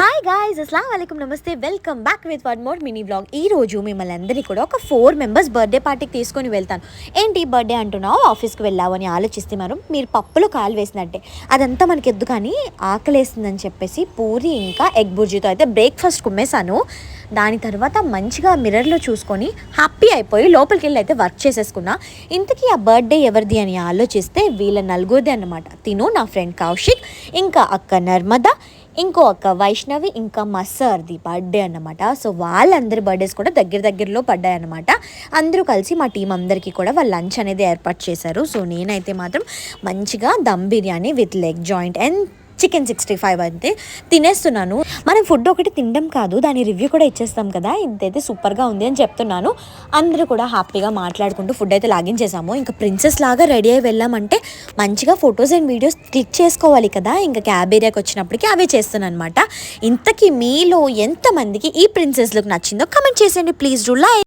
Hi guys, అస్సలాము అలైకుం, నమస్తే, welcome back with one more mini blog. ఈరోజు మిమ్మల్ని అందరినీ కూడా ఒక 4 మెంబర్స్ బర్త్డే పార్టీకి తీసుకొని వెళ్తాను. ఏంటి బర్త్డే అంటున్నావు, ఆఫీస్కి వెళ్ళావు అని ఆలోచిస్తున్నారు. మీరు పప్పులో కాలు వేసినట్టే. అదంతా మనకి ఎద్దు, కానీ ఆకలేస్తుందని చెప్పేసి పూరి ఇంకా ఎగ్ బుర్జీతో అయితే బ్రేక్ఫాస్ట్ కుమ్మేశాను. దాని తర్వాత మంచిగా మిర్రర్లో చూసుకొని హ్యాపీ అయిపోయి లోపలికి వెళ్ళి అయితే వర్క్ చేసేసుకున్నా. ఇంతకీ ఆ బర్త్డే ఎవరిది అని ఆలోచిస్తే వీళ్ళ నలుగురిది అన్నమాట. తిను, నా ఫ్రెండ్ కౌశిక్, ఇంకా అక్క నర్మద, ఇంకో అక్క వైష్ణవి, ఇంకా మా సార్ది బర్త్డే అన్నమాట. సో వాళ్ళందరి బర్త్డేస్ కూడా దగ్గరలో పడ్డాయి అన్నమాట. అందరూ కలిసి మా టీం అందరికీ కూడా వాళ్ళు లంచ్ అనేది ఏర్పాటు చేశారు. సో నేనైతే మాత్రం మంచిగా dum biryani with leg joint and chicken 65 అయితే తినేస్తున్నాను. మనం ఫుడ్ ఒకటి తినడం కాదు, దాని రివ్యూ కూడా ఇచ్చేస్తాం కదా. ఇదైతే సూపర్గా ఉంది అని చెప్తున్నాను. అందరూ కూడా హ్యాపీగా మాట్లాడుకుంటూ ఫుడ్ అయితే లాగించేసాము. ఇంకా ప్రిన్సెస్ లాగా రెడీ అయ్యి వెళ్ళామంటే మంచిగా ఫొటోస్ అండ్ వీడియోస్ క్లిక్ చేసుకోవాలి కదా. ఇంకా క్యాబ్ ఏరియాకి వచ్చినప్పటికీ అవే చేస్తున్నాను అనమాట. ఇంతకీ మీలో ఎంతమందికి ఈ ప్రిన్సెస్ లుక్ నచ్చిందో కమెంట్ చేసేయండి ప్లీజ్. Do like.